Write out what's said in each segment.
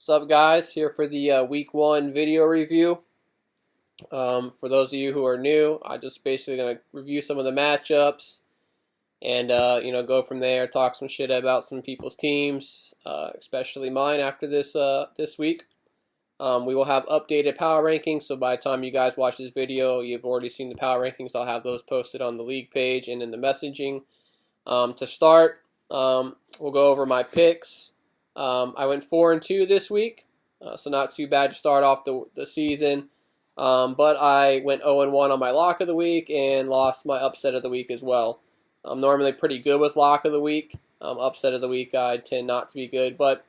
What's up, guys? Here for the week one video review. For those of you who are new, I just basically gonna review some of the matchups and go from there. Talk some shit about some people's teams, especially mine after this week. We will have updated power rankings, so by the time you guys watch this video, you've already seen the power rankings. I'll have those posted on the league page and in the messaging. To start, we'll go over my picks. I went 4-2 this week, so not too bad to start off the season. But I went 0-1 on my lock of the week and lost my upset of the week as well. I'm normally pretty good with lock of the week. Upset of the week, I tend not to be good, but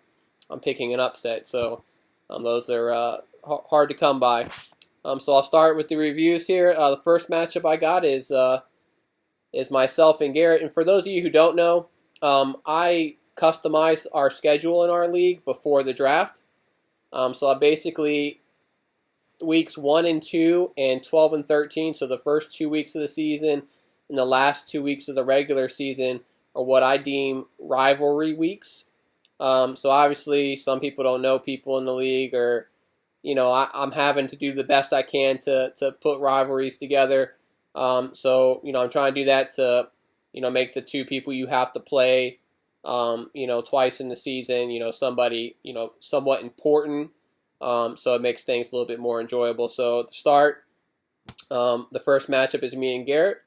I'm picking an upset, so those are hard to come by. So I'll start with the reviews here. The first matchup I got is myself and Garrett. And for those of you who don't know, I customized our schedule in our league before the draft. So I basically weeks 1 and 2 and 12 and 13, so the first 2 weeks of the season and the last 2 weeks of the regular season are what I deem rivalry weeks. So obviously some people don't know people in the league, or I'm having to do the best I can to put rivalries together. So I'm trying to do that to make the two people you have to play twice in the season, somebody, somewhat important. So it makes things a little bit more enjoyable. So to start, the first matchup is me and Garrett.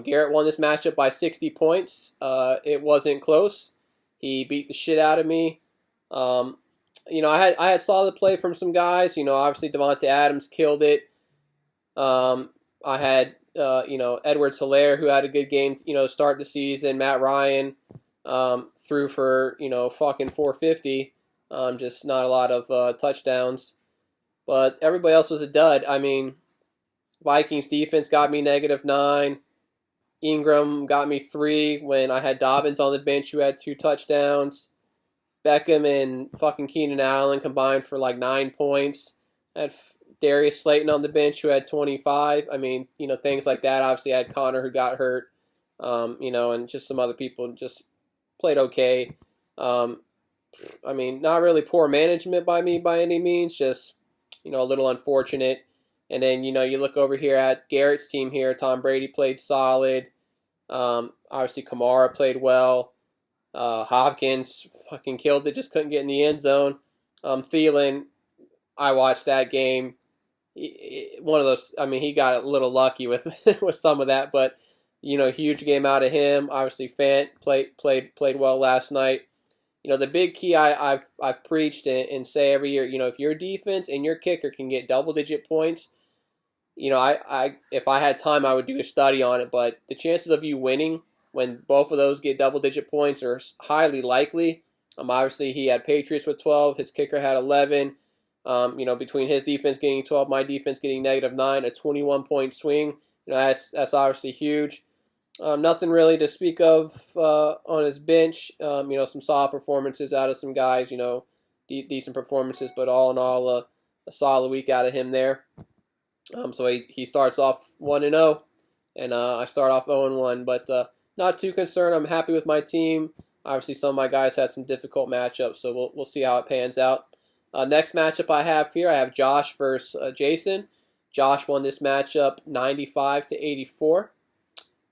Garrett won this matchup by 60 points. It wasn't close. He beat the shit out of me. I had solid play from some guys. Obviously Devontae Adams killed it. I had Edwards Hilaire, who had a good game, start the season. Matt Ryan threw for fucking 450. Just not a lot of touchdowns. But everybody else was a dud. I mean, Vikings defense got me -9. Ingram got me 3 when I had Dobbins on the bench, who had 2 touchdowns. Beckham and fucking Keenan Allen combined for like 9 points. I had Darius Slayton on the bench, who had 25. I mean, things like that. Obviously, I had Connor, who got hurt. And just some other people just played okay. I mean, not really poor management by me by any means, just, a little unfortunate. And then, you look over here at Garrett's team here. Tom Brady played solid. Obviously, Kamara played well. Hopkins fucking killed it, just couldn't get in the end zone. Thielen, I watched that game. One of those, I mean, he got a little lucky with with some of that, but, huge game out of him. Obviously, Fant played well last night. The big key I've preached and say every year, if your defense and your kicker can get double-digit points, if I had time, I would do a study on it. But the chances of you winning when both of those get double-digit points are highly likely. Obviously, he had Patriots with 12. His kicker had 11. Between his defense getting 12, my defense getting -9, a 21-point swing. That's obviously huge. Nothing really to speak of on his bench. Some solid performances out of some guys. Decent performances, but all in all, a solid week out of him there. So he starts off 1-0, and I start off 0-1. But not too concerned. I'm happy with my team. Obviously, some of my guys had some difficult matchups, so we'll see how it pans out. Next matchup I have here, I have Josh versus Jason. Josh won this matchup 95-84.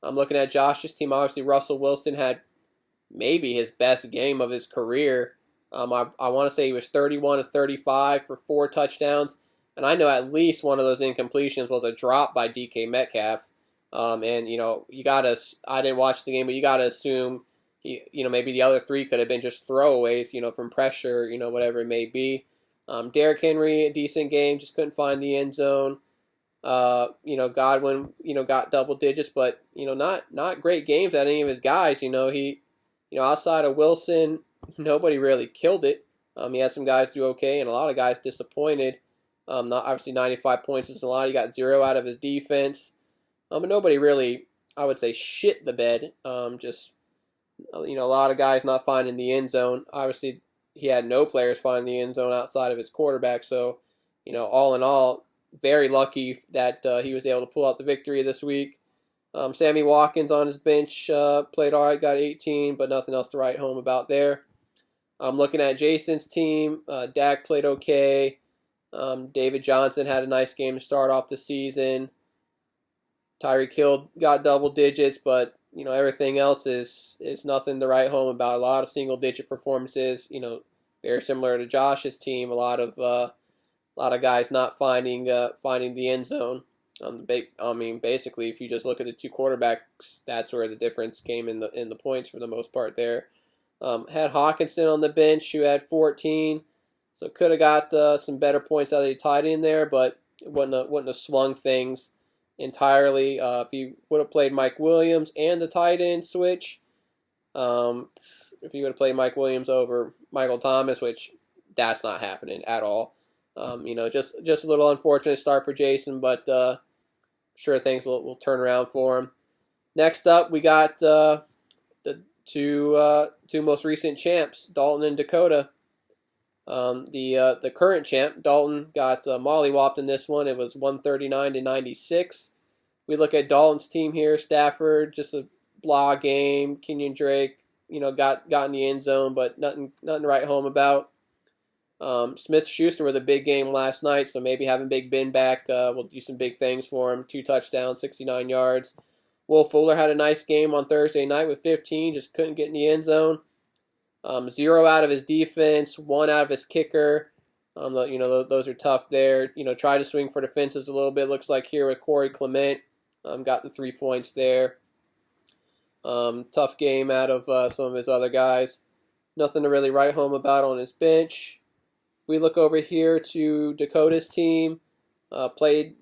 I'm looking at Josh's team. Obviously, Russell Wilson had maybe his best game of his career. I want to say he was 31-35 for 4 touchdowns. And I know at least one of those incompletions was a drop by DK Metcalf. You got to, I didn't watch the game, but you got to assume, maybe the other 3 could have been just throwaways, from pressure, whatever it may be. Derrick Henry, a decent game, just couldn't find the end zone. Godwin, got double digits, but, not great games at any of his guys. He, outside of Wilson, nobody really killed it. He had some guys do okay, and a lot of guys disappointed. Not obviously 95 points is a lot. He got 0 out of his defense. But nobody really, I would say, shit the bed. Just, a lot of guys not finding the end zone. Obviously, he had no players find the end zone outside of his quarterback. So, all in all, very lucky that he was able to pull out the victory this week. Sammy Watkins on his bench played all right, got 18, but nothing else to write home about there. I'm looking at Jason's team. Dak played okay. David Johnson had a nice game to start off the season. Tyreek Hill got double digits, but everything else is nothing to write home about. A lot of single digit performances. Very similar to Josh's team. A lot of guys not finding the end zone. Basically, if you just look at the two quarterbacks, that's where the difference came in the points for the most part there. Had Hawkinson on the bench, who had 14, so could have got some better points out of the tight end there, but it wouldn't have swung things entirely. If you would have played Mike Williams and the tight end switch, if you would have played Mike Williams over Michael Thomas, which that's not happening at all. Just a little unfortunate start for Jason, but sure things will turn around for him. Next up, we got the two most recent champs, Dalton and Dakota. The current champ, Dalton, got mollywopped in this one. It was 139-96. We look at Dalton's team here. Stafford, just a blah game. Kenyon Drake, got in the end zone, but nothing to write home about. Smith-Schuster with a big game last night, so maybe having Big Ben back will do some big things for him. 2 touchdowns, 69 yards. Will Fuller had a nice game on Thursday night with 15, just couldn't get in the end zone. 0 out of his defense, 1 out of his kicker. Those are tough there. Try to swing for the fences a little bit. Looks like here with Corey Clement, got the 3 points there. Tough game out of some of his other guys. Nothing to really write home about on his bench. We look over here to Dakota's team. Played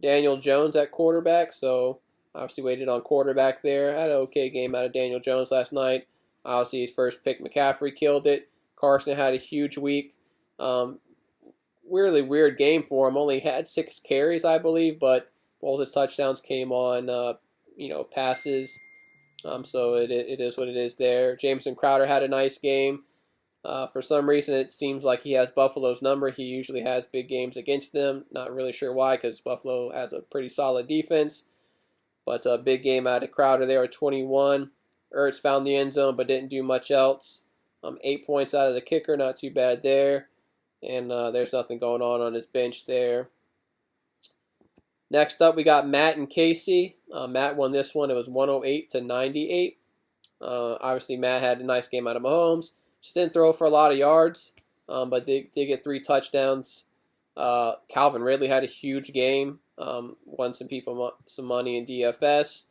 Daniel Jones at quarterback, so obviously waited on quarterback there. Had an okay game out of Daniel Jones last night. Obviously, his first pick, McCaffrey, killed it. Carson had a huge week. Really weird game for him. Only had 6 carries, I believe, but both his touchdowns came on, passes. So it is what it is there. Jameson Crowder had a nice game. For some reason, it seems like he has Buffalo's number. He usually has big games against them. Not really sure why, because Buffalo has a pretty solid defense. But a big game out of Crowder there at 21. Ertz found the end zone, but didn't do much else. 8 points out of the kicker, not too bad there. And there's nothing going on his bench there. Next up, we got Matt and Casey. Matt won this one. It was 108-98. Obviously, Matt had a nice game out of Mahomes. Just didn't throw for a lot of yards, but did get 3 touchdowns. Calvin Ridley had a huge game. Won some people some money in DFS.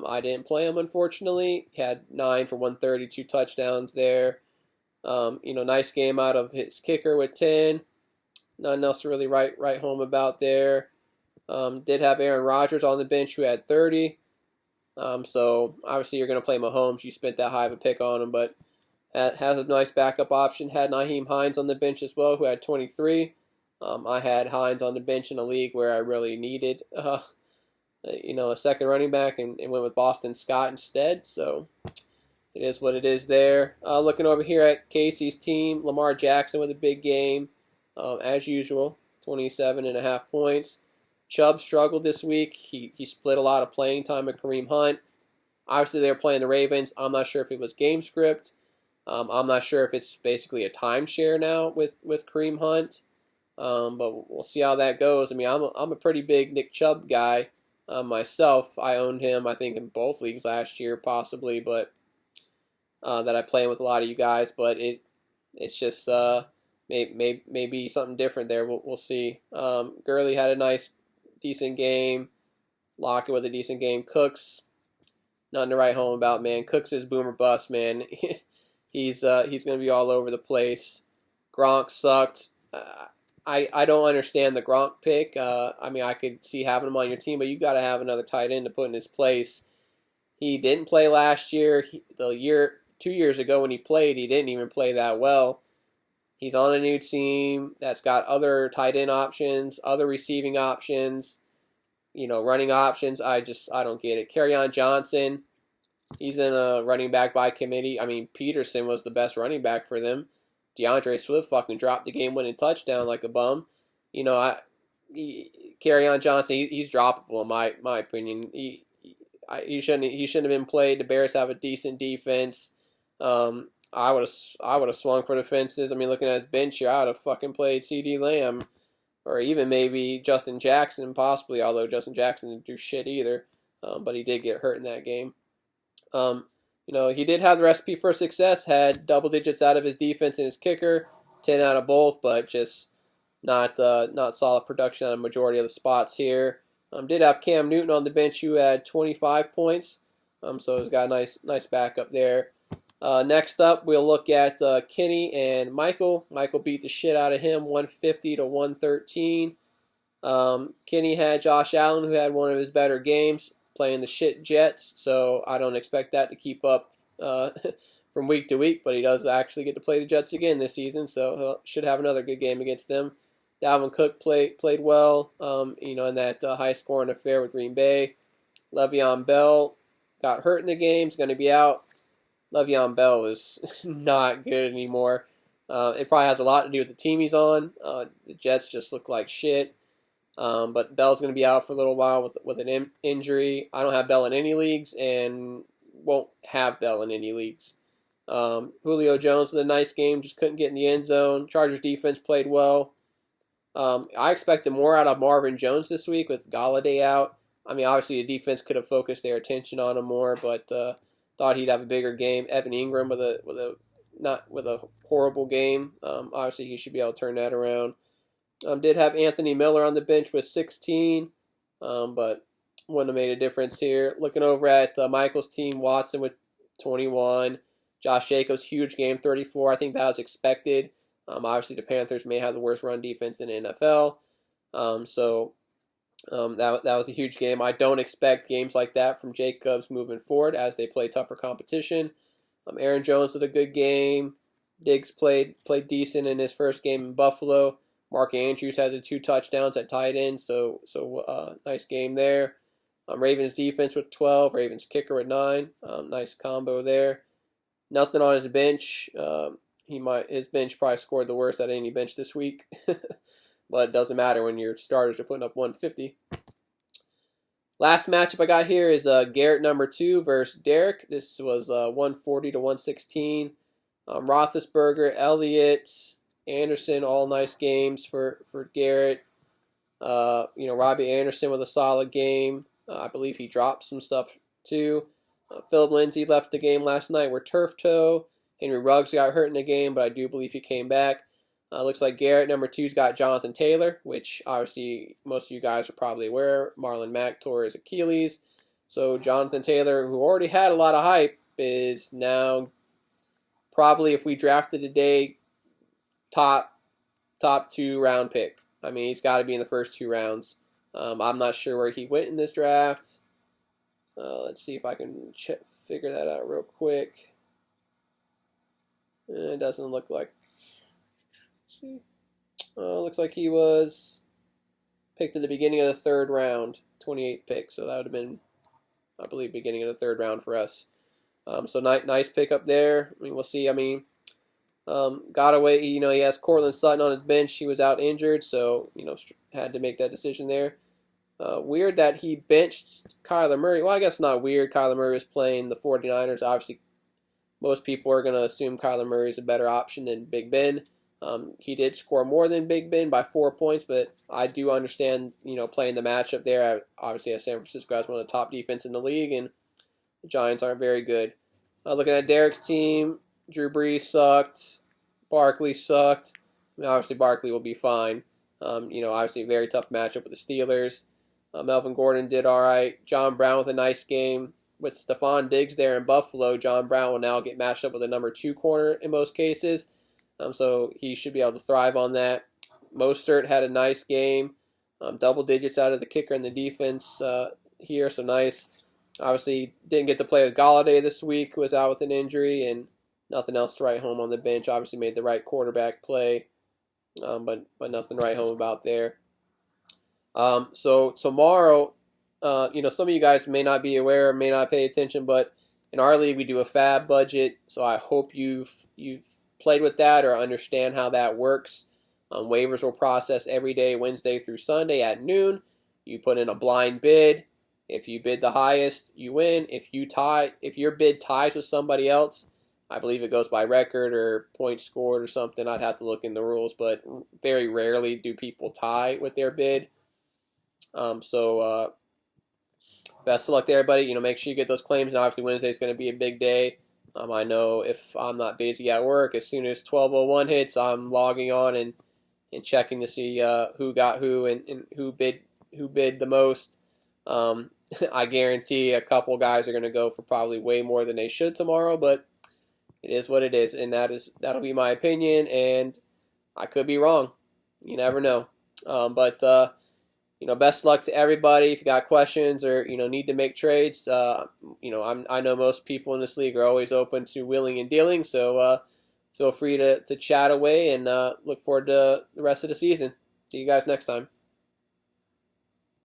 I didn't play him, unfortunately. He had 9 for 132 touchdowns there. Nice game out of his kicker with 10. Nothing else to really write home about there. Did have Aaron Rodgers on the bench who had 30. So obviously you're going to play Mahomes. You spent that high of a pick on him, but has a nice backup option. Had Nyheim Hines on the bench as well, who had 23. I had Hines on the bench in a league where I really needed a second running back and went with Boston Scott instead. So it is what it is there. Looking over here at Casey's team, Lamar Jackson with a big game, as usual, 27.5 points. Chubb struggled this week. He split a lot of playing time with Kareem Hunt. Obviously, they were playing the Ravens. I'm not sure if it was game script. I'm not sure if it's basically a timeshare now with Kareem Hunt. But we'll see how that goes. I'm a pretty big Nick Chubb guy myself. I owned him, I think, in both leagues last year, possibly, but that I play with a lot of you guys. But it's just maybe something different there. We'll see. Gurley had a nice, decent game. Lockett with a decent game. Cooks, nothing to write home about, man. Cooks is boomer bust, man. He's going to be all over the place. Gronk sucked. I don't understand the Gronk pick. I could see having him on your team, but you got to have another tight end to put in his place. He didn't play last year. 2 years ago when he played, he didn't even play that well. He's on a new team that's got other tight end options, other receiving options, running options. I don't get it. Kerryon Johnson, he's in a running back by committee. Peterson was the best running back for them. DeAndre Swift fucking dropped the game-winning touchdown like a bum. Kerryon Johnson, he's droppable in my opinion. He shouldn't have been played. The Bears have a decent defense. I would have swung for the fences. I mean, looking at his bench here, I would have fucking played C.D. Lamb or even maybe Justin Jackson, possibly. Although Justin Jackson didn't do shit either, but he did get hurt in that game. He did have the recipe for success. Had double digits out of his defense and his kicker, 10 out of both, but just not solid production on a majority of the spots here. Did have Cam Newton on the bench who had 25 points, so he's got a nice backup there. Next up, we'll look at Kenny and Michael. Michael beat the shit out of him, 150 to 113. Kenny had Josh Allen, who had one of his better games, playing the shit Jets, so I don't expect that to keep up from week to week, but he does actually get to play the Jets again this season, so he should have another good game against them. Dalvin Cook played well, in that high-scoring affair with Green Bay. Le'Veon Bell got hurt in the game, is going to be out. Le'Veon Bell is not good anymore. It probably has a lot to do with the team he's on. The Jets just look like shit. But Bell's going to be out for a little while with an injury. I don't have Bell in any leagues and won't have Bell in any leagues. Julio Jones with a nice game, just couldn't get in the end zone. Chargers defense played well. I expected more out of Marvin Jones this week with Galladay out. I mean, obviously the defense could have focused their attention on him more, but thought he'd have a bigger game. Evan Ingram with a horrible game. Obviously he should be able to turn that around. Did have Anthony Miller on the bench with 16, but wouldn't have made a difference here. Looking over at Michael's team, Watson with 21. Josh Jacobs, huge game, 34. I think that was expected. Obviously, the Panthers may have the worst run defense in the NFL. That was a huge game. I don't expect games like that from Jacobs moving forward as they play tougher competition. Aaron Jones with a good game. Diggs played decent in his first game in Buffalo. Mark Andrews had the 2 touchdowns at tight end, so nice game there. Ravens defense with 12. Ravens kicker with 9. Nice combo there. Nothing on his bench. His bench probably scored the worst out of any bench this week. But it doesn't matter when your starters are putting up 150. Last matchup I got here is Garrett number 2 versus Derek. This was 140 to 116. Roethlisberger, Elliott, Anderson, all nice games for Garrett. Robbie Anderson with a solid game. I believe he dropped some stuff too. Philip Lindsay left the game last night with turf toe. Henry Ruggs got hurt in the game, but I do believe he came back. Looks like Garrett number 2's got Jonathan Taylor, which obviously most of you guys are probably aware. Marlon Mack tore his Achilles. So Jonathan Taylor, who already had a lot of hype, is now probably, if we drafted today, top 2 round pick. I mean, he's got to be in the first 2 rounds. I'm not sure where he went in this draft. Let's see if I can figure that out real quick. It doesn't look like. Let's see. Looks like he was picked at the beginning of the 3rd round, 28th pick. So that would have been, I believe, beginning of the 3rd round for us. So nice pick up there. I mean, we'll see. I mean, got away. He has Cortland Sutton on his bench. He was out injured, so had to make that decision there. Weird that he benched Kyler Murray. Well, I guess not weird. Kyler Murray was playing the 49ers. Obviously, most people are going to assume Kyler Murray is a better option than Big Ben. He did score more than Big Ben by 4 points, but I do understand, playing the matchup there. Obviously, San Francisco has one of the top defense in the league, and the Giants aren't very good. Looking at Derek's team, Drew Brees sucked. Barkley sucked. I mean, obviously, Barkley will be fine. Obviously, a very tough matchup with the Steelers. Melvin Gordon did all right. John Brown with a nice game. With Stephon Diggs there in Buffalo, John Brown will now get matched up with a number 2 corner in most cases. So he should be able to thrive on that. Mostert had a nice game. Double digits out of the kicker and the defense here, so nice. Obviously, didn't get to play with Galladay this week, who was out with an injury, and nothing else to write home on the bench. Obviously made the right quarterback play, but nothing to write home about there. So tomorrow, some of you guys may not be aware, may not pay attention, but in our league we do a fab budget. So I hope you've played with that or understand how that works. Waivers will process every day, Wednesday through Sunday at noon. You put in a blind bid. If you bid the highest, you win. If your bid ties with somebody else, I believe it goes by record or points scored or something. I'd have to look in the rules, but very rarely do people tie with their bid. So best of luck to everybody. Make sure you get those claims. And obviously Wednesday is going to be a big day. I know if I'm not busy at work, as soon as 12:01 hits, I'm logging on and checking to see who got who and who bid the most. I guarantee a couple guys are going to go for probably way more than they should tomorrow, but it is what it is, and that'll be my opinion, and I could be wrong. You never know. But best luck to everybody. If you got questions or need to make trades, I know most people in this league are always open to willing and dealing. So feel free to chat away, and look forward to the rest of the season. See you guys next time.